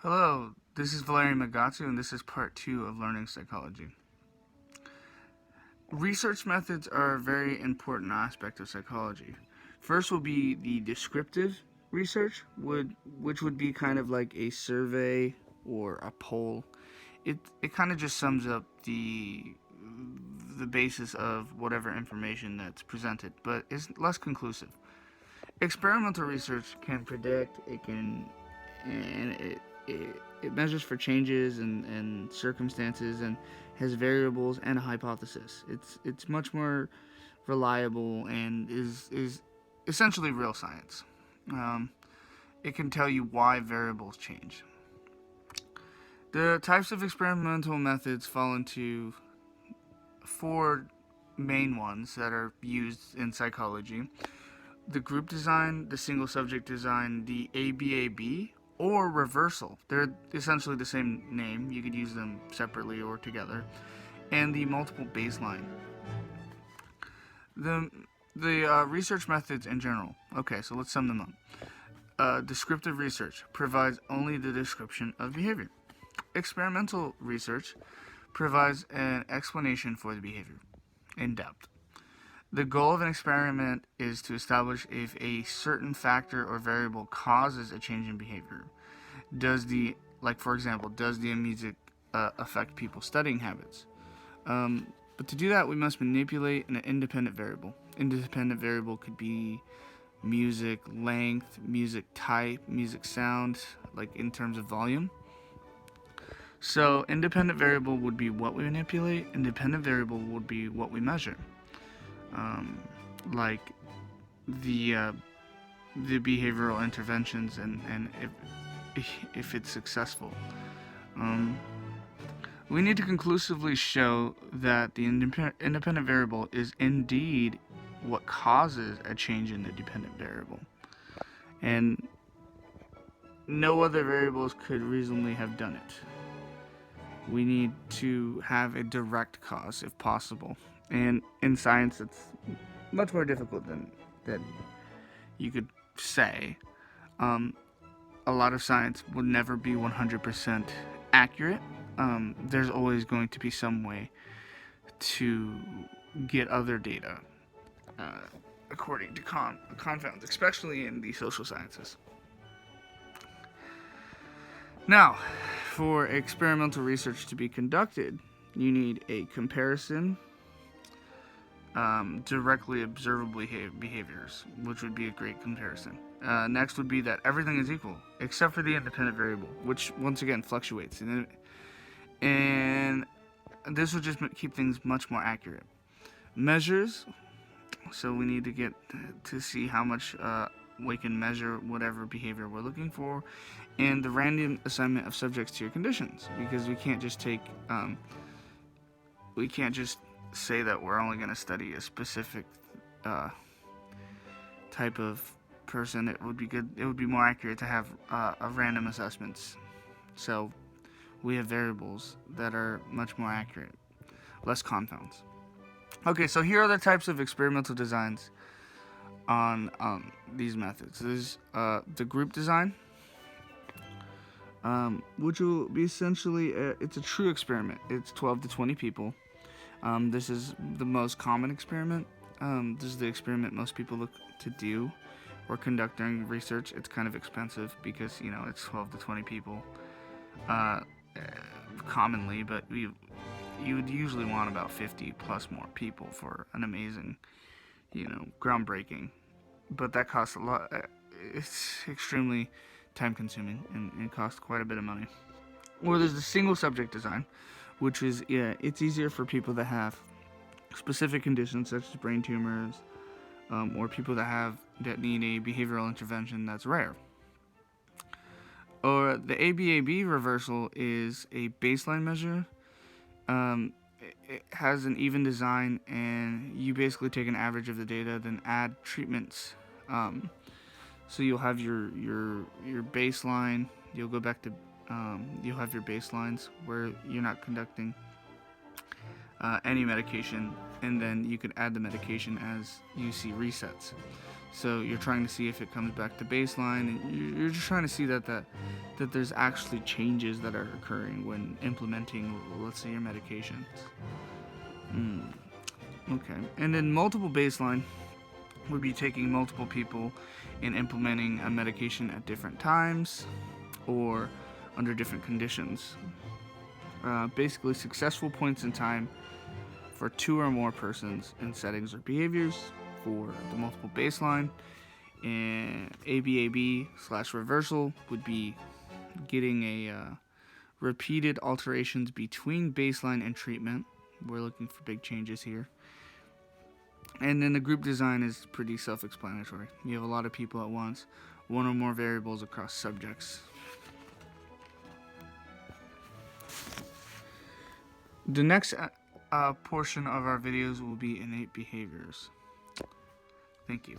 Hello, this is Valerian Magatsu, and this is part 2 of Learning Psychology. Research methods are a very important aspect of psychology. First will be the descriptive research, which would be kind of like a survey or a poll. It kind of just sums up the basis of whatever information that's presented, but is less conclusive. Experimental research can predict, it measures for changes and circumstances and has variables and a hypothesis. It's much more reliable and is essentially real science. It can tell you why variables change. The types of experimental methods fall into four main ones that are used in psychology: the group design, the single subject design, the ABAB, or reversal. They're essentially the same name. You could use them separately or together. And the multiple baseline. The research methods in general. Okay, so let's sum them up. Descriptive research provides only the description of behavior. Experimental research provides an explanation for the behavior in depth. The goal of an experiment is to establish if a certain factor or variable causes a change in behavior. For example, does the music affect people's studying habits? But to do that, we must manipulate an independent variable. Independent variable could be music length, music type, music sound, like in terms of volume. So independent variable would be what we manipulate. Independent variable would be what we measure. Like the behavioral interventions and if it's successful. We need to conclusively show that the independent variable is indeed what causes a change in the dependent variable, and no other variables could reasonably have done it. We need to have a direct cause if possible. And in science, it's much more difficult than you could say. A lot of science will never be 100% accurate. There's always going to be some way to get other data according to confounds, especially in the social sciences. Now, for experimental research to be conducted, you need a comparison, directly observable behaviors, which would be a great comparison. Next would be that everything is equal, except for the independent variable, which once again fluctuates. And this would just keep things much more accurate. Measures, so we need to get to see how much we can measure whatever behavior we're looking for, and the random assignment of subjects to your conditions, because we can't just say that we're only going to study a specific type of person. It would be more accurate to have a random assessments. So we have variables that are much more accurate, less confounds. Okay, so here are the types of experimental designs on these methods. There's the group design, which will be essentially it's a true experiment. It's 12 to 20 people. This is the most common experiment. This is the experiment most people look to do or conduct during research. It's kind of expensive because, it's 12 to 20 people commonly, but you would usually want about 50 plus more people for an amazing, groundbreaking. But that costs a lot. It's extremely time consuming and costs quite a bit of money. Or there's the single subject design, which is, it's easier for people that have specific conditions such as brain tumors, or people that need a behavioral intervention that's rare. Or the ABAB reversal is a baseline measure. It has an even design, and you basically take an average of the data, then add treatments. So you'll have your baseline. You'll go back to you'll have your baselines where you're not conducting any medication, and then you can add the medication as you see resets. So you're trying to see if it comes back to baseline, and you're just trying to see that there's actually changes that are occurring when implementing, let's say, your medications. Okay. And then multiple baseline would be taking multiple people and implementing a medication at different times or under different conditions. Basically, successful points in time for 2 or more persons in settings or behaviors for the multiple baseline. And ABAB/reversal would be getting a repeated alterations between baseline and treatment. We're looking for big changes here. And then the group design is pretty self-explanatory. You have a lot of people at once, 1 or more variables across subjects. The next portion of our videos will be innate behaviors. Thank you.